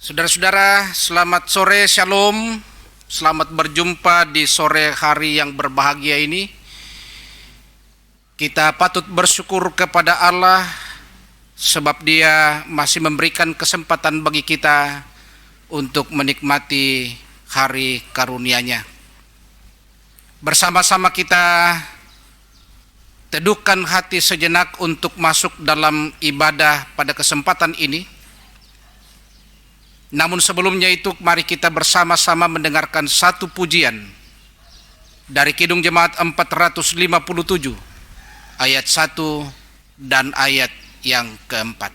Saudara-saudara, selamat sore, shalom. Selamat berjumpa di sore hari yang berbahagia ini. Kita patut bersyukur kepada Allah sebab Dia masih memberikan kesempatan bagi kita untuk menikmati hari karunia-Nya. Bersama-sama kita teduhkan hati sejenak untuk masuk dalam ibadah pada kesempatan ini. Namun sebelumnya itu mari kita bersama-sama mendengarkan satu pujian dari Kidung Jemaat 457 ayat 1 dan ayat yang keempat.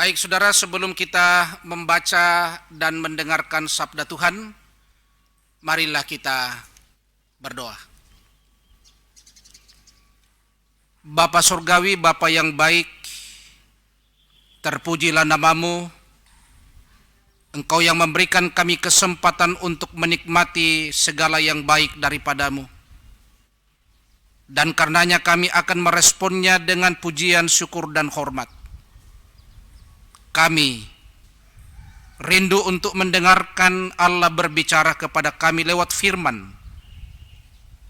Baik saudara, sebelum kita membaca dan mendengarkan sabda Tuhan, marilah kita berdoa. Bapa Surgawi, Bapa yang baik, terpujilah nama-Mu. Engkau yang memberikan kami kesempatan untuk menikmati segala yang baik daripada-Mu. Dan karenanya kami akan meresponnya dengan pujian, syukur, dan hormat. Kami rindu untuk mendengarkan Allah berbicara kepada kami lewat firman.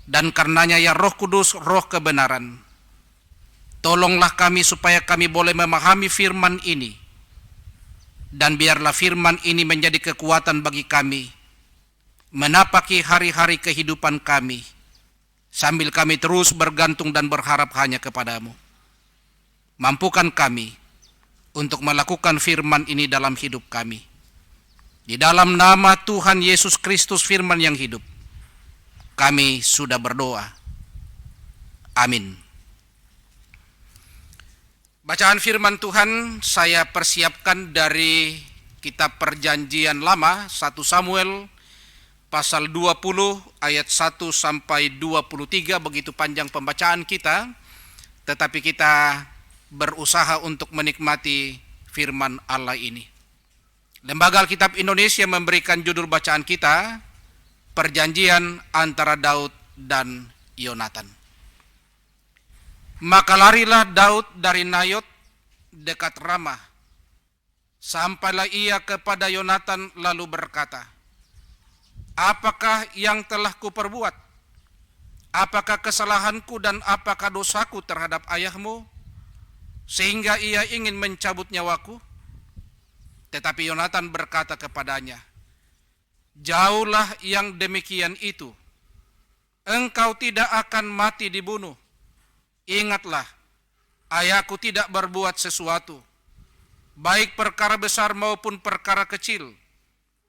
Dan karenanya ya Roh Kudus, Roh kebenaran, tolonglah kami supaya kami boleh memahami firman ini. Dan biarlah firman ini menjadi kekuatan bagi kami menapaki hari-hari kehidupan kami, sambil kami terus bergantung dan berharap hanya kepada-Mu. Mampukan kami untuk melakukan firman ini dalam hidup kami. Di dalam nama Tuhan Yesus Kristus, firman yang hidup, kami sudah berdoa. Amin. Bacaan firman Tuhan saya persiapkan dari kitab Perjanjian Lama, 1 Samuel pasal 20 ayat 1 sampai 23, begitu panjang pembacaan kita, tetapi kita berusaha untuk menikmati firman Allah ini. Lembaga Alkitab Indonesia memberikan judul bacaan kita, Perjanjian antara Daud dan Yonatan. Maka larilah Daud dari Nayot dekat Ramah. Sampailah ia kepada Yonatan lalu berkata, "Apakah yang telah kuperbuat? Apakah kesalahanku dan apakah dosaku terhadap ayahmu, sehingga ia ingin mencabut nyawaku?" Tetapi Yonatan berkata kepadanya, "Jauhlah yang demikian itu. Engkau tidak akan mati dibunuh. Ingatlah, ayahku tidak berbuat sesuatu, baik perkara besar maupun perkara kecil,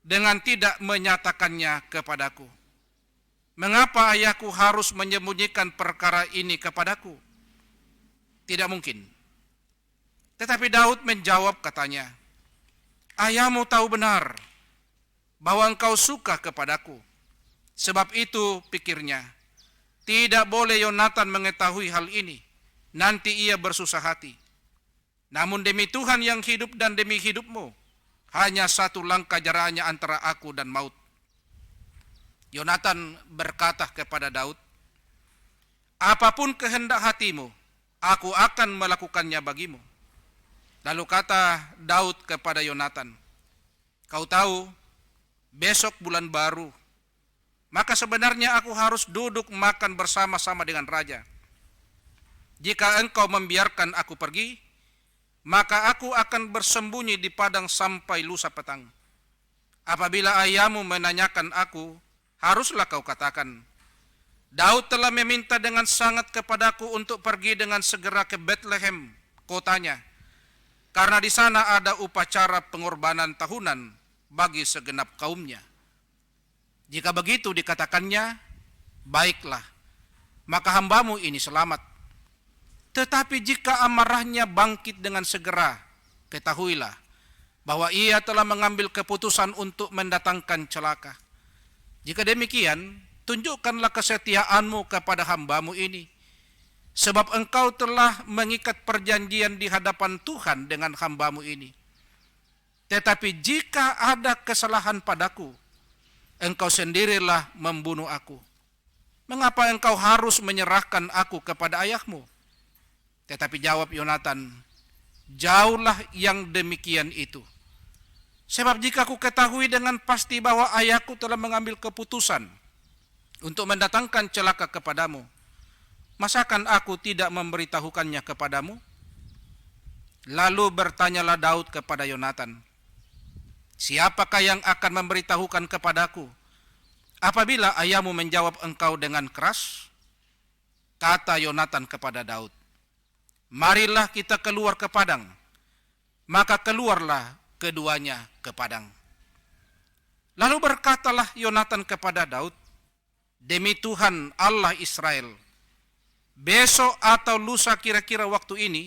dengan tidak menyatakannya kepadaku. Mengapa ayahku harus menyembunyikan perkara ini kepadaku? Tidak mungkin. Tetapi Daud menjawab katanya, ayahmu tahu benar bahwa engkau suka kepadaku. Sebab itu pikirnya, tidak boleh Yonatan mengetahui hal ini. Nanti ia bersusah hati. Namun demi Tuhan yang hidup dan demi hidupmu, hanya satu langkah jaraknya antara aku dan maut. Yonatan berkata kepada Daud, apapun kehendak hatimu, aku akan melakukannya bagimu. Lalu kata Daud kepada Yonatan, kau tahu, besok bulan baru, maka sebenarnya aku harus duduk makan bersama-sama dengan raja. Jika engkau membiarkan aku pergi, maka aku akan bersembunyi di padang sampai lusa petang. Apabila ayahmu menanyakan aku, haruslah kau katakan, Daud telah meminta dengan sangat kepadaku untuk pergi dengan segera ke Bethlehem, kotanya, karena di sana ada upacara pengorbanan tahunan bagi segenap kaumnya. Jika begitu dikatakannya, baiklah, maka hambamu ini selamat. Tetapi jika amarahnya bangkit dengan segera, ketahuilah bahwa ia telah mengambil keputusan untuk mendatangkan celaka. Jika demikian, tunjukkanlah kesetiaanmu kepada hambamu ini, sebab engkau telah mengikat perjanjian di hadapan Tuhan dengan hambamu ini. Tetapi jika ada kesalahan padaku, engkau sendirilah membunuh aku. Mengapa engkau harus menyerahkan aku kepada ayahmu? Tetapi jawab Yonatan, jauhlah yang demikian itu. Sebab jika aku ketahui dengan pasti bahwa ayahku telah mengambil keputusan untuk mendatangkan celaka kepadamu, masakan aku tidak memberitahukannya kepadamu? Lalu bertanyalah Daud kepada Yonatan, siapakah yang akan memberitahukan kepadaku apabila ayahmu menjawab engkau dengan keras? Kata Yonatan kepada Daud, marilah kita keluar ke padang. Maka keluarlah keduanya ke padang. Lalu berkatalah Yonatan kepada Daud, demi Tuhan Allah Israel, besok atau lusa kira-kira waktu ini,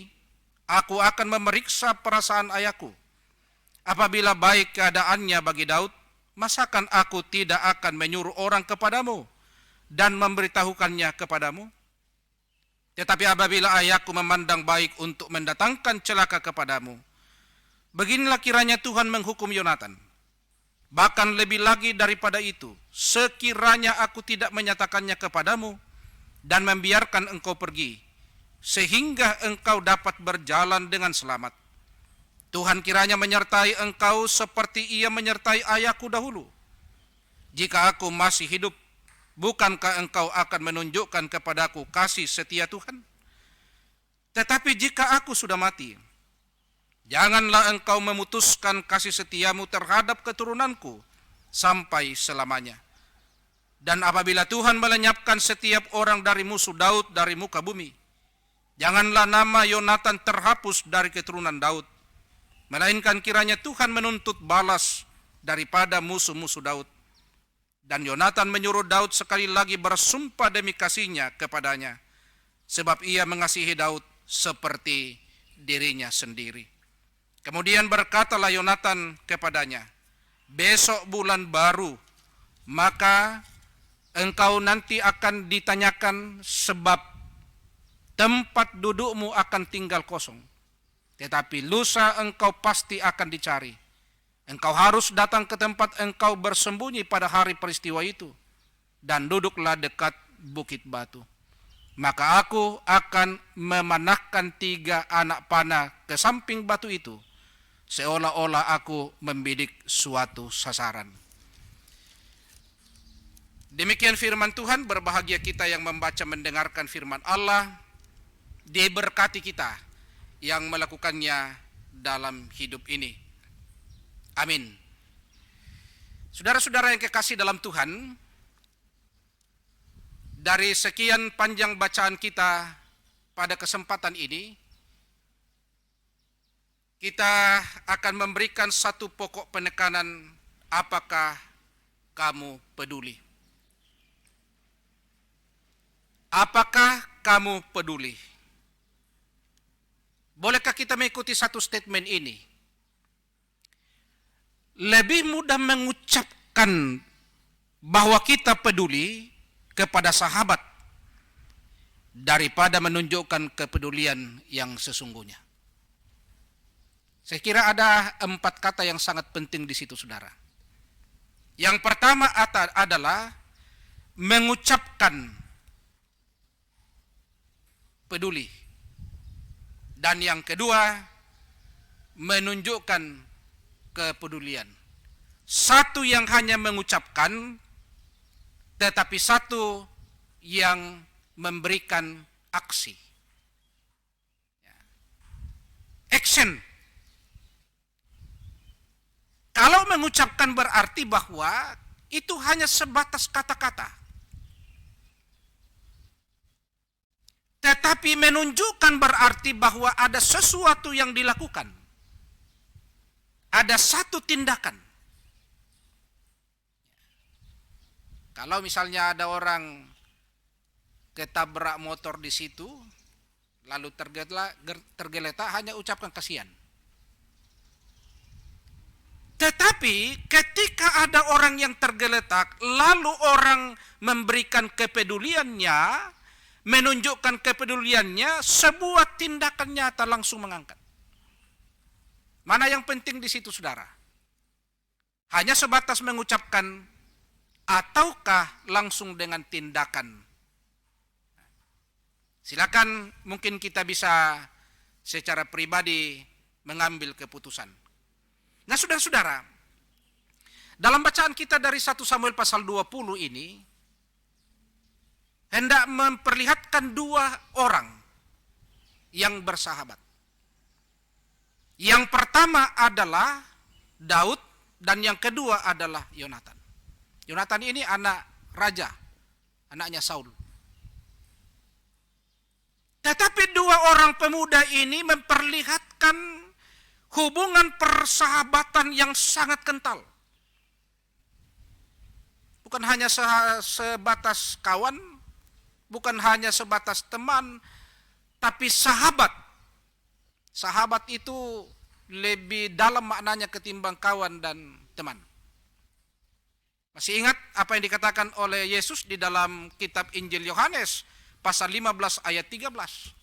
aku akan memeriksa perasaan ayahku. Apabila baik keadaannya bagi Daud, masakan aku tidak akan menyuruh orang kepadamu dan memberitahukannya kepadamu? Tetapi apabila ayahku memandang baik untuk mendatangkan celaka kepadamu, beginilah kiranya Tuhan menghukum Yonatan. Bahkan lebih lagi daripada itu, sekiranya aku tidak menyatakannya kepadamu dan membiarkan engkau pergi, sehingga engkau dapat berjalan dengan selamat. Tuhan kiranya menyertai engkau seperti ia menyertai ayahku dahulu. Jika aku masih hidup, bukankah engkau akan menunjukkan kepadaku kasih setia Tuhan? Tetapi jika aku sudah mati, janganlah engkau memutuskan kasih setiamu terhadap keturunanku sampai selamanya. Dan apabila Tuhan melenyapkan setiap orang dari musuh Daud dari muka bumi, janganlah nama Yonatan terhapus dari keturunan Daud, melainkan kiranya Tuhan menuntut balas daripada musuh-musuh Daud. Dan Yonatan menyuruh Daud sekali lagi bersumpah demi kasihnya kepadanya, sebab ia mengasihi Daud seperti dirinya sendiri. Kemudian berkatalah Yonatan kepadanya, besok bulan baru, maka engkau nanti akan ditanyakan, sebab tempat dudukmu akan tinggal kosong. Tetapi lusa engkau pasti akan dicari. Engkau harus datang ke tempat engkau bersembunyi pada hari peristiwa itu, dan duduklah dekat bukit batu. Maka aku akan memanahkan 3 anak panah ke samping batu itu, seolah-olah aku membidik suatu sasaran. Demikian firman Tuhan. Berbahagia kita yang membaca mendengarkan firman Allah. Diberkati kita yang melakukannya dalam hidup ini. Amin. Saudara-saudara yang kekasih dalam Tuhan, dari sekian panjang bacaan kita pada kesempatan ini, kita akan memberikan satu pokok penekanan, apakah kamu peduli? apakah kamu peduli? Bolehkah kita mengikuti satu statement ini? Lebih mudah mengucapkan bahwa kita peduli kepada sahabat daripada menunjukkan kepedulian yang sesungguhnya. Saya kira ada 4 kata yang sangat penting di situ, saudara. Yang pertama adalah mengucapkan peduli. Dan yang kedua, menunjukkan kepedulian. Satu yang hanya mengucapkan, tetapi satu yang memberikan aksi. Action. Kalau mengucapkan berarti bahwa itu hanya sebatas kata-kata. Tetapi menunjukkan berarti bahwa ada sesuatu yang dilakukan. Ada satu tindakan. Kalau misalnya ada orang ketabrak motor di situ, lalu tergeletak, hanya ucapkan kasihan. Tetapi ketika ada orang yang tergeletak, lalu orang memberikan kepeduliannya, menunjukkan kepeduliannya, sebuah tindakan nyata langsung mengangkat. Mana yang penting di situ, saudara? Hanya sebatas mengucapkan ataukah langsung dengan tindakan? Silakan, mungkin kita bisa secara pribadi mengambil keputusan. Nah, saudara-saudara, dalam bacaan kita dari 1 Samuel pasal 20 ini hendak memperlihatkan 2 orang yang bersahabat. Yang pertama adalah Daud dan yang kedua adalah Yonatan. Yonatan ini anak raja, anaknya Saul. Tetapi 2 orang pemuda ini memperlihatkan hubungan persahabatan yang sangat kental. Bukan hanya sebatas kawan, bukan hanya sebatas teman, tapi sahabat. Sahabat itu lebih dalam maknanya ketimbang kawan dan teman. Masih ingat apa yang dikatakan oleh Yesus di dalam kitab Injil Yohanes pasal 15 ayat 13?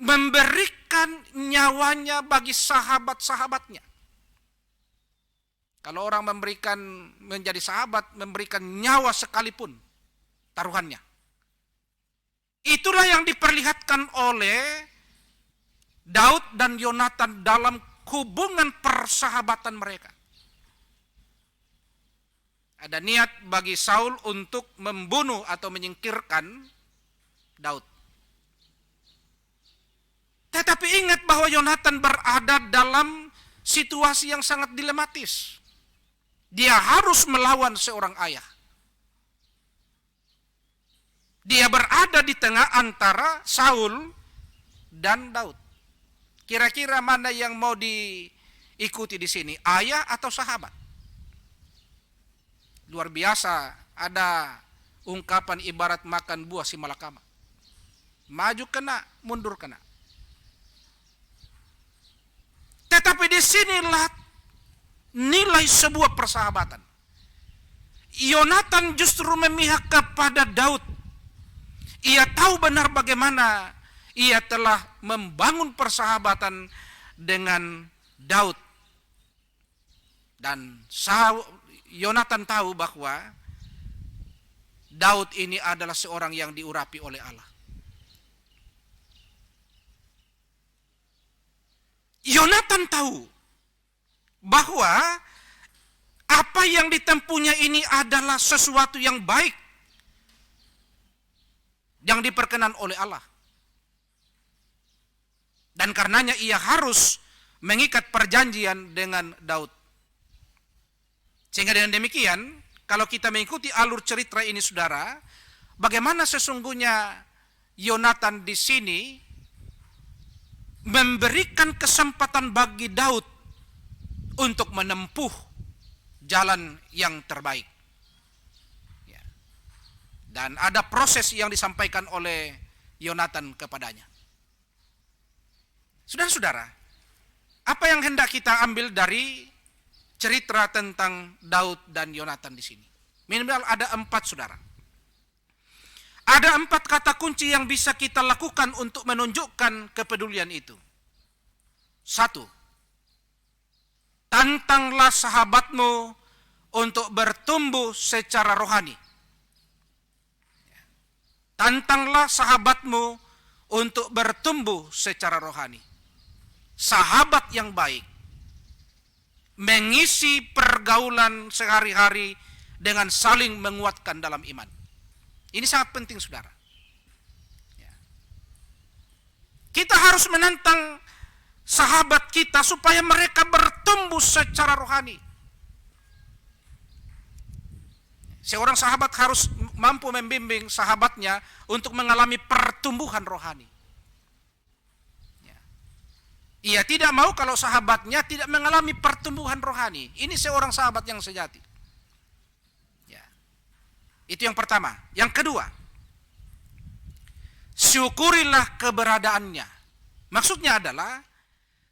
Memberikan nyawanya bagi sahabat-sahabatnya. Kalau orang menjadi sahabat, memberikan nyawa sekalipun taruhannya. Itulah yang diperlihatkan oleh Daud dan Yonatan dalam hubungan persahabatan mereka. Ada niat bagi Saul untuk membunuh atau menyingkirkan Daud. Tetapi ingat bahwa Yonatan berada dalam situasi yang sangat dilematis. Dia harus melawan seorang ayah. Dia berada di tengah antara Saul dan Daud. Kira-kira mana yang mau diikuti di sini? Ayah atau sahabat? Luar biasa, ada ungkapan ibarat makan buah si malakama. Maju kena, mundur kena. Tetapi disinilah nilai sebuah persahabatan. Yonatan justru memihak kepada Daud. Ia tahu benar bagaimana ia telah membangun persahabatan dengan Daud. Dan Yonatan tahu bahwa Daud ini adalah seorang yang diurapi oleh Allah. Yonatan tahu bahwa apa yang ditempuhnya ini adalah sesuatu yang baik, yang diperkenan oleh Allah. Dan karenanya ia harus mengikat perjanjian dengan Daud. Sehingga dengan demikian, kalau kita mengikuti alur cerita ini, saudara, bagaimana sesungguhnya Yonatan di sini memberikan kesempatan bagi Daud untuk menempuh jalan yang terbaik. Dan ada proses yang disampaikan oleh Yonatan kepadanya. Saudara-saudara, apa yang hendak kita ambil dari cerita tentang Daud dan Yonatan di sini? Minimal ada 4, saudara. Ada 4 kata kunci yang bisa kita lakukan untuk menunjukkan kepedulian itu. 1. Tantanglah sahabatmu untuk bertumbuh secara rohani. Tantanglah sahabatmu untuk bertumbuh secara rohani. Sahabat yang baik mengisi pergaulan sehari-hari dengan saling menguatkan dalam iman. Ini sangat penting, saudara. Kita harus menantang sahabat kita supaya mereka bertumbuh secara rohani. Seorang sahabat harus mampu membimbing sahabatnya untuk mengalami pertumbuhan rohani. Ia tidak mau kalau sahabatnya tidak mengalami pertumbuhan rohani. Ini seorang sahabat yang sejati. Itu yang pertama. Yang kedua, syukurilah keberadaannya. Maksudnya adalah,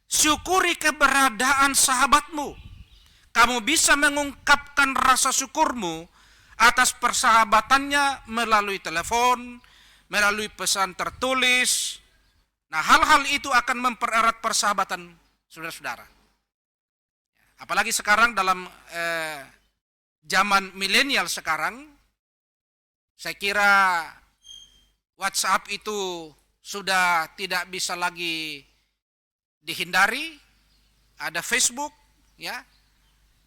syukuri keberadaan sahabatmu. Kamu bisa mengungkapkan rasa syukurmu atas persahabatannya melalui telepon, melalui pesan tertulis. Nah, hal-hal itu akan mempererat persahabatan saudara-saudara. Apalagi sekarang dalam zaman milenial sekarang, saya kira WhatsApp itu sudah tidak bisa lagi dihindari. Ada Facebook, ya.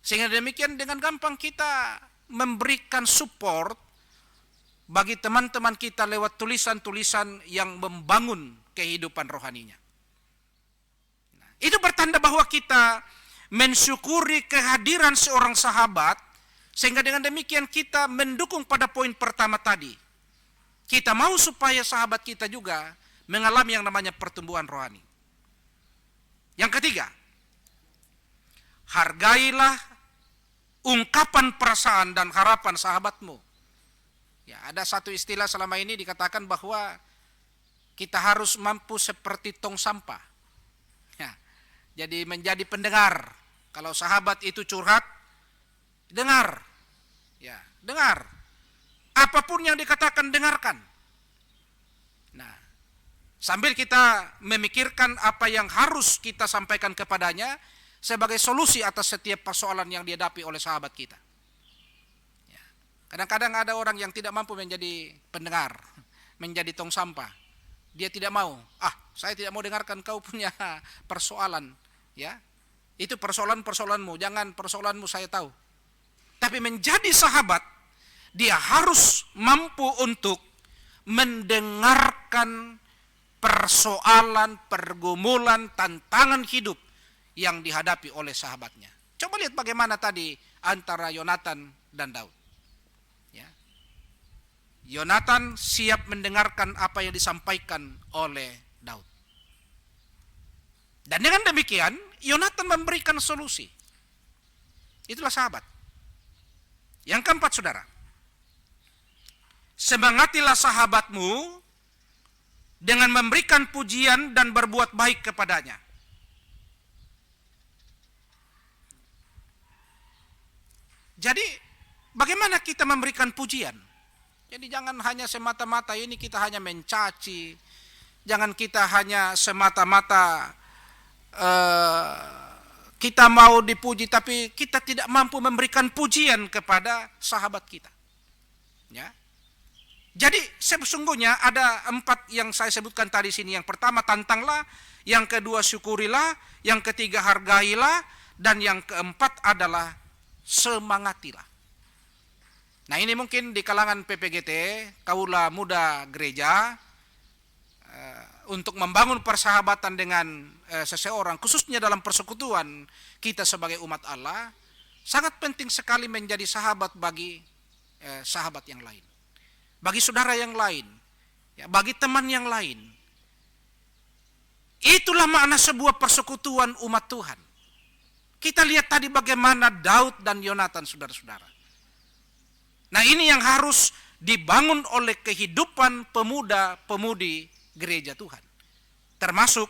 Sehingga demikian dengan gampang kita memberikan support bagi teman-teman kita lewat tulisan-tulisan yang membangun kehidupan rohaninya. Nah, itu bertanda bahwa kita mensyukuri kehadiran seorang sahabat, sehingga dengan demikian kita mendukung pada poin pertama tadi. Kita mau supaya sahabat kita juga mengalami yang namanya pertumbuhan rohani. Yang ketiga, hargailah ungkapan perasaan dan harapan sahabatmu. Ya, ada satu istilah selama ini dikatakan bahwa kita harus mampu seperti tong sampah. Ya, jadi menjadi pendengar. Kalau sahabat itu curhat, dengar. Ya, dengar. Apapun yang dikatakan, dengarkan. Nah, sambil kita memikirkan apa yang harus kita sampaikan kepadanya sebagai solusi atas setiap persoalan yang dihadapi oleh sahabat kita. Ya. Kadang-kadang ada orang yang tidak mampu menjadi pendengar, menjadi tong sampah. Dia tidak mau. Saya tidak mau dengarkan kau punya persoalan. Ya, itu persoalanmu. Jangan persoalanmu saya tahu. Tapi menjadi sahabat, dia harus mampu untuk mendengarkan persoalan, pergumulan, tantangan hidup yang dihadapi oleh sahabatnya. Coba lihat bagaimana tadi antara Yonatan dan Daud. Ya. Yonatan siap mendengarkan apa yang disampaikan oleh Daud. Dan dengan demikian, Yonatan memberikan solusi. Itulah sahabat. Yang keempat, saudara. Semangatilah sahabatmu dengan memberikan pujian dan berbuat baik kepadanya. Jadi bagaimana kita memberikan pujian? Jadi jangan hanya semata-mata ini kita hanya mencaci, jangan kita hanya semata-mata kita mau dipuji tapi kita tidak mampu memberikan pujian kepada sahabat kita. Ya. Jadi sesungguhnya ada 4 yang saya sebutkan tadi sini. Yang pertama tantanglah, yang kedua syukurilah, yang ketiga hargailah, dan yang keempat adalah semangatilah. Nah, ini mungkin di kalangan PPGT, Kaula Muda Gereja, untuk membangun persahabatan dengan seseorang, khususnya dalam persekutuan kita sebagai umat Allah, sangat penting sekali menjadi sahabat bagi sahabat yang lain, bagi saudara yang lain, ya, bagi teman yang lain. Itulah makna sebuah persekutuan umat Tuhan. Kita lihat tadi bagaimana Daud dan Yonatan, saudara-saudara. Nah, ini yang harus dibangun oleh kehidupan pemuda-pemudi gereja Tuhan. Termasuk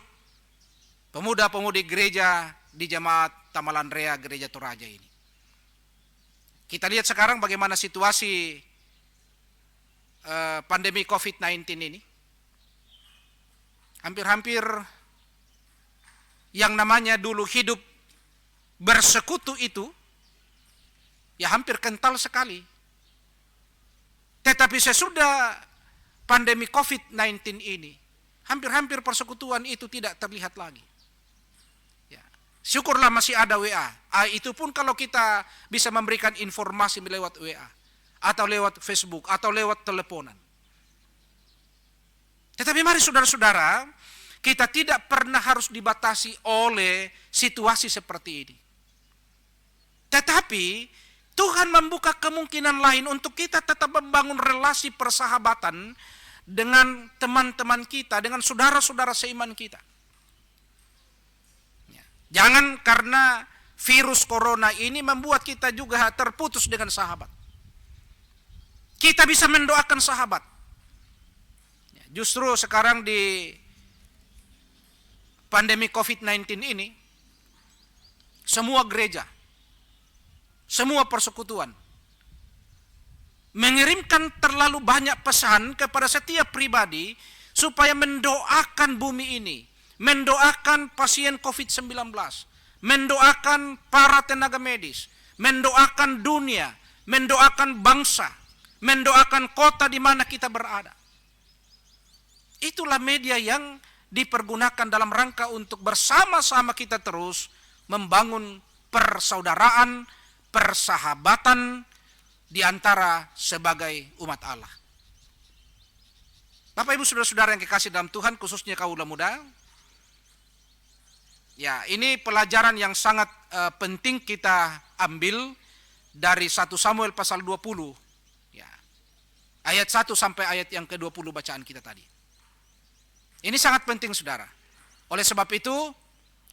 pemuda-pemudi gereja di Jemaat Tamalanrea Gereja Toraja ini. Kita lihat sekarang bagaimana situasi pandemi COVID-19 ini. Hampir-hampir yang namanya dulu hidup bersekutu itu, ya hampir kental sekali. Tetapi sesudah pandemi COVID-19 ini, hampir-hampir persekutuan itu tidak terlihat lagi. Ya. Syukurlah masih ada WA. Itu pun kalau kita bisa memberikan informasi lewat WA, atau lewat Facebook, atau lewat teleponan. Tetapi mari saudara-saudara, kita tidak pernah harus dibatasi oleh situasi seperti ini. Tetapi Tuhan membuka kemungkinan lain untuk kita tetap membangun relasi persahabatan dengan teman-teman kita, dengan saudara-saudara seiman kita. Jangan karena virus corona ini membuat kita juga terputus dengan sahabat. Kita bisa mendoakan sahabat. Justru sekarang di pandemi COVID-19 ini, semua gereja, semua persekutuan mengirimkan terlalu banyak pesan kepada setiap pribadi supaya mendoakan bumi ini, mendoakan pasien COVID-19, mendoakan para tenaga medis, mendoakan dunia, mendoakan bangsa, mendoakan kota di mana kita berada. Itulah media yang dipergunakan dalam rangka untuk bersama-sama kita terus membangun persaudaraan, persahabatan di antara sebagai umat Allah. Bapak Ibu saudara-saudara yang kekasih dalam Tuhan, khususnya kaula muda, ya ini pelajaran yang sangat penting kita ambil dari 1 Samuel pasal 20, ya, ayat 1 sampai ayat yang ke-20 bacaan kita tadi. Ini sangat penting saudara. Oleh sebab itu,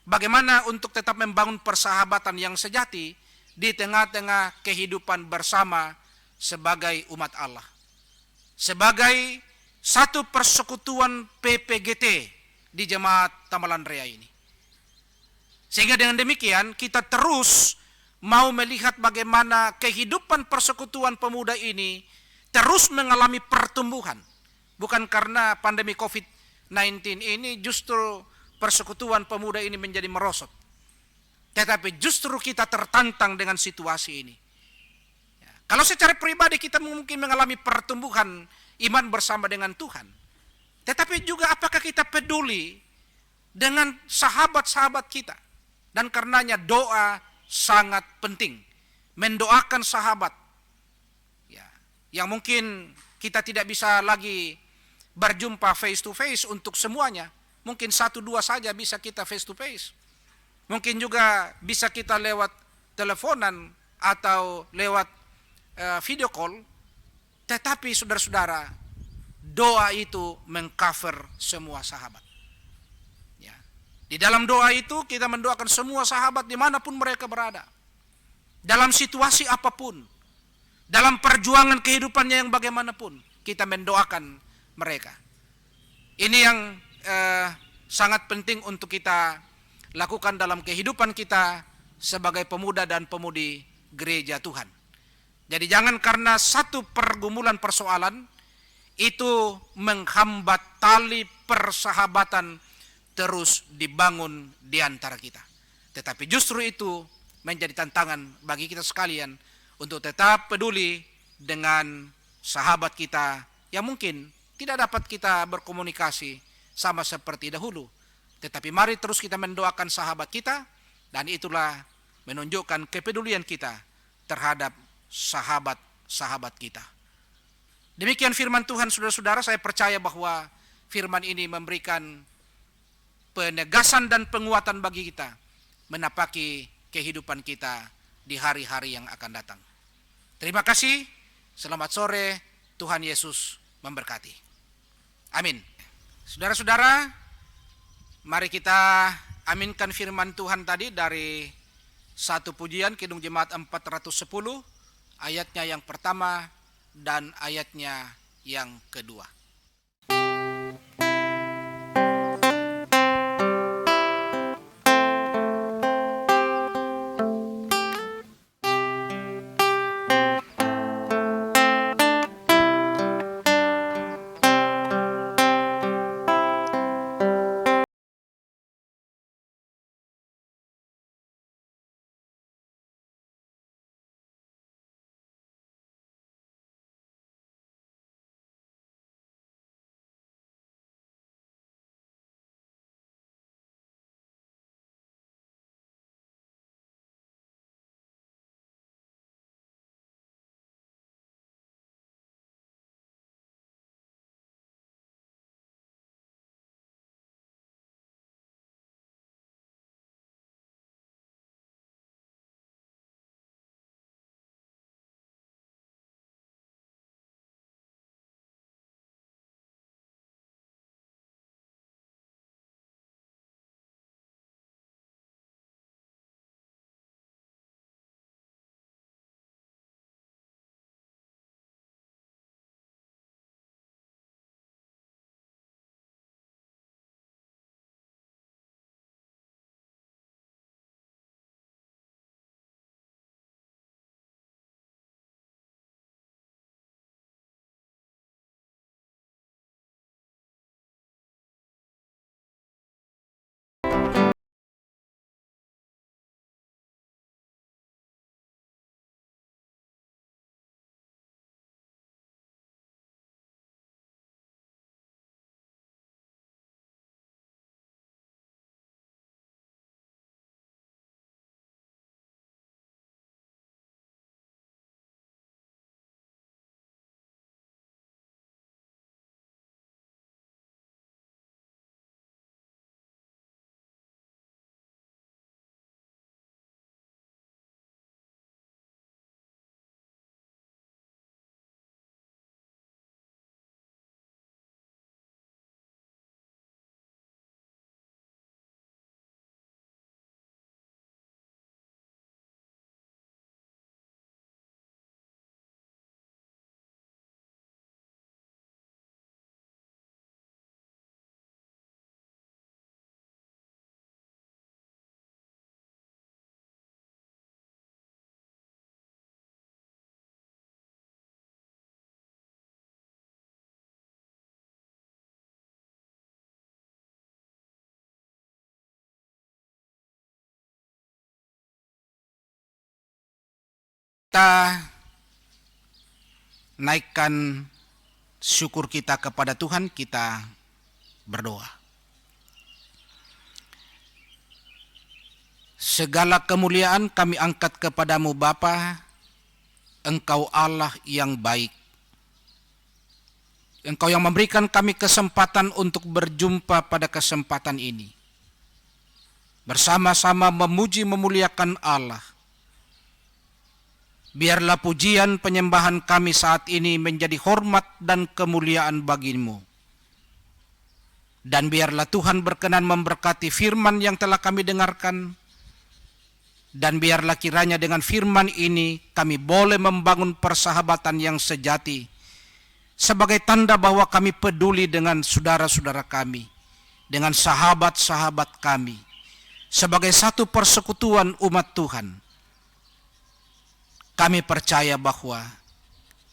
bagaimana untuk tetap membangun persahabatan yang sejati di tengah-tengah kehidupan bersama sebagai umat Allah. Sebagai satu persekutuan PPGT di Jemaat Tamalanrea ini. Sehingga dengan demikian kita terus mau melihat bagaimana kehidupan persekutuan pemuda ini terus mengalami pertumbuhan. Bukan karena pandemi COVID-19 ini justru persekutuan pemuda ini menjadi merosot. Tetapi justru kita tertantang dengan situasi ini. Ya, kalau secara pribadi kita mungkin mengalami pertumbuhan iman bersama dengan Tuhan. Tetapi juga apakah kita peduli dengan sahabat-sahabat kita. Dan karenanya doa sangat penting. Mendoakan sahabat. Ya, yang mungkin kita tidak bisa lagi berjumpa face to face untuk semuanya. Mungkin 1-2 saja bisa kita face to face. Mungkin juga bisa kita lewat teleponan atau lewat video call. Tetapi saudara-saudara, doa itu mengcover semua sahabat. Ya. Di dalam doa itu kita mendoakan semua sahabat dimanapun mereka berada. Dalam situasi apapun. Dalam perjuangan kehidupannya yang bagaimanapun. Kita mendoakan mereka. Ini yang sangat penting untuk kita lakukan dalam kehidupan kita sebagai pemuda dan pemudi gereja Tuhan. Jadi jangan karena satu pergumulan persoalan itu menghambat tali persahabatan terus dibangun di antara kita. Tetapi justru itu menjadi tantangan bagi kita sekalian untuk tetap peduli dengan sahabat kita yang mungkin tidak dapat kita berkomunikasi sama seperti dahulu. Tetapi mari terus kita mendoakan sahabat kita, dan itulah menunjukkan kepedulian kita terhadap sahabat-sahabat kita. Demikian firman Tuhan saudara-saudara, saya percaya bahwa firman ini memberikan penegasan dan penguatan bagi kita menapaki kehidupan kita di hari-hari yang akan datang. Terima kasih, selamat sore, Tuhan Yesus memberkati. Amin. Saudara-saudara, mari kita aminkan firman Tuhan tadi dari satu pujian Kidung Jemaat 410, ayatnya yang pertama dan ayatnya yang kedua. Kita naikkan syukur kita kepada Tuhan, kita berdoa. Segala kemuliaan kami angkat kepadamu Bapa, Engkau Allah yang baik. Engkau yang memberikan kami kesempatan untuk berjumpa pada kesempatan ini. Bersama-sama memuji memuliakan Allah. Biarlah pujian penyembahan kami saat ini menjadi hormat dan kemuliaan bagimu. Dan biarlah Tuhan berkenan memberkati firman yang telah kami dengarkan. Dan biarlah kiranya dengan firman ini kami boleh membangun persahabatan yang sejati. Sebagai tanda bahwa kami peduli dengan saudara-saudara kami. Dengan sahabat-sahabat kami. Sebagai satu persekutuan umat Tuhan. Kami percaya bahwa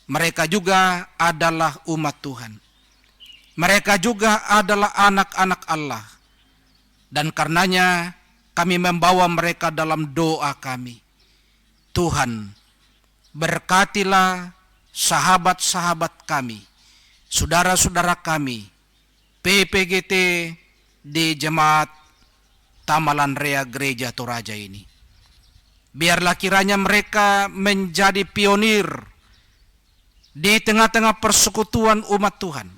mereka juga adalah umat Tuhan. Mereka juga adalah anak-anak Allah. Dan karenanya kami membawa mereka dalam doa kami. Tuhan, berkatilah sahabat-sahabat kami, saudara-saudara kami, PPGT di Jemaat Tamalan Rea Gereja Toraja ini. Biarlah kiranya mereka menjadi pionir di tengah-tengah persekutuan umat Tuhan.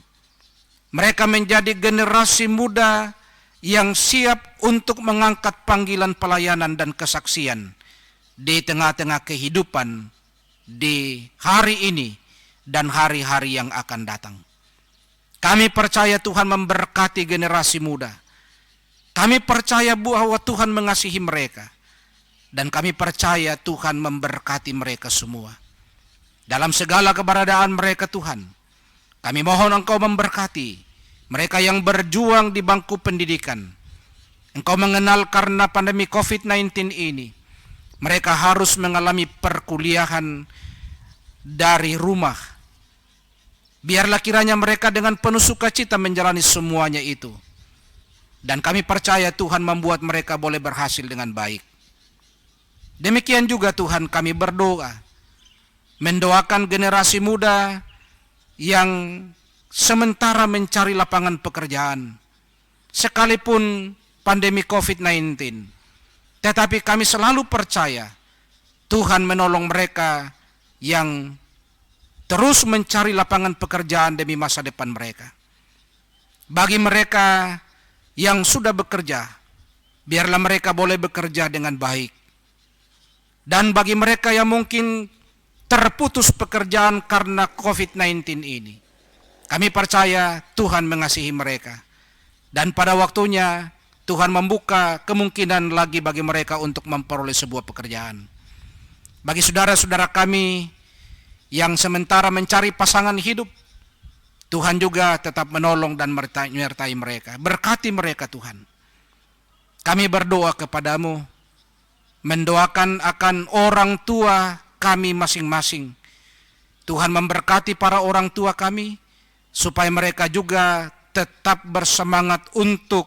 Mereka menjadi generasi muda yang siap untuk mengangkat panggilan pelayanan dan kesaksian di tengah-tengah kehidupan di hari ini dan hari-hari yang akan datang. Kami percaya Tuhan memberkati generasi muda. Kami percaya bahwa Tuhan mengasihi mereka. Dan kami percaya Tuhan memberkati mereka semua. dalam segala keberadaan mereka Tuhan. Kami mohon Engkau memberkati mereka yang berjuang di bangku pendidikan. Engkau mengenal karena pandemi COVID-19 ini, mereka harus mengalami perkuliahan dari rumah. Biarlah kiranya mereka dengan penuh sukacita menjalani semuanya itu. Dan kami percaya Tuhan membuat mereka boleh berhasil dengan baik. Demikian juga Tuhan kami berdoa, mendoakan generasi muda yang sementara mencari lapangan pekerjaan. Sekalipun pandemi COVID-19, tetapi kami selalu percaya Tuhan menolong mereka yang terus mencari lapangan pekerjaan demi masa depan mereka. Bagi mereka yang sudah bekerja, biarlah mereka boleh bekerja dengan baik. Dan bagi mereka yang mungkin terputus pekerjaan karena COVID-19 ini, kami percaya Tuhan mengasihi mereka. Dan pada waktunya Tuhan membuka kemungkinan lagi bagi mereka untuk memperoleh sebuah pekerjaan. Bagi saudara-saudara kami yang sementara mencari pasangan hidup, Tuhan juga tetap menolong dan menyertai mereka. Berkati mereka Tuhan. Kami berdoa kepadamu, mendoakan akan orang tua kami masing-masing. Tuhan memberkati para orang tua kami, supaya mereka juga tetap bersemangat untuk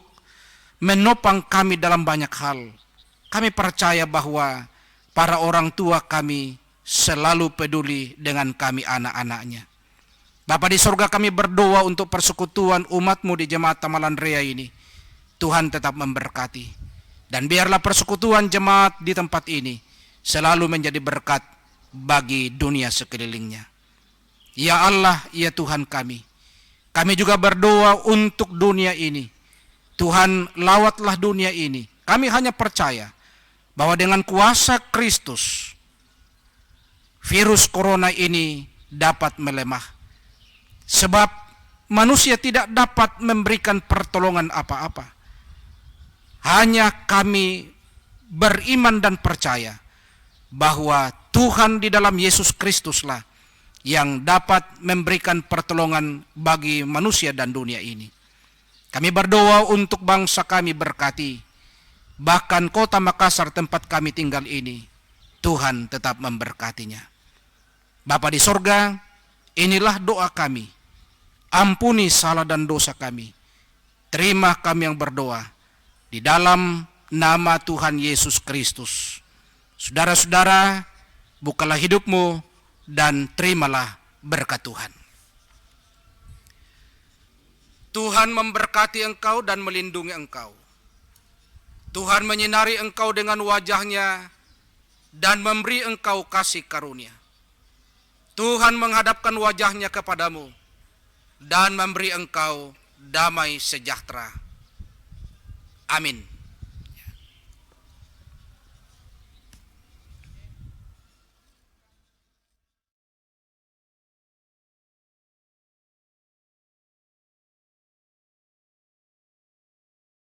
menopang kami dalam banyak hal. Kami percaya bahwa para orang tua kami selalu peduli dengan kami anak-anaknya. Bapa di surga, kami berdoa untuk persekutuan umat-Mu di Jemaat Tamalan Rea ini. Tuhan tetap memberkati. Dan biarlah persekutuan jemaat di tempat ini selalu menjadi berkat bagi dunia sekelilingnya. Ya Allah, ya Tuhan kami. Kami juga berdoa untuk dunia ini. Tuhan, lawatlah dunia ini. Kami hanya percaya bahwa dengan kuasa Kristus, virus corona ini dapat melemah. Sebab manusia tidak dapat memberikan pertolongan apa-apa. Hanya kami beriman dan percaya bahwa Tuhan di dalam Yesus Kristuslah yang dapat memberikan pertolongan bagi manusia dan dunia ini. Kami berdoa untuk bangsa kami berkati, bahkan kota Makassar tempat kami tinggal ini, Tuhan tetap memberkatinya. Bapa di sorga, inilah doa kami. Ampuni salah dan dosa kami. Terima kami yang berdoa di dalam nama Tuhan Yesus Kristus. Saudara-saudara, bukalah hidupmu dan terimalah berkat Tuhan. Tuhan memberkati engkau dan melindungi engkau. Tuhan menyinari engkau dengan wajah-Nya dan memberi engkau kasih karunia. Tuhan menghadapkan wajah-Nya kepadamu dan memberi engkau damai sejahtera. Amin.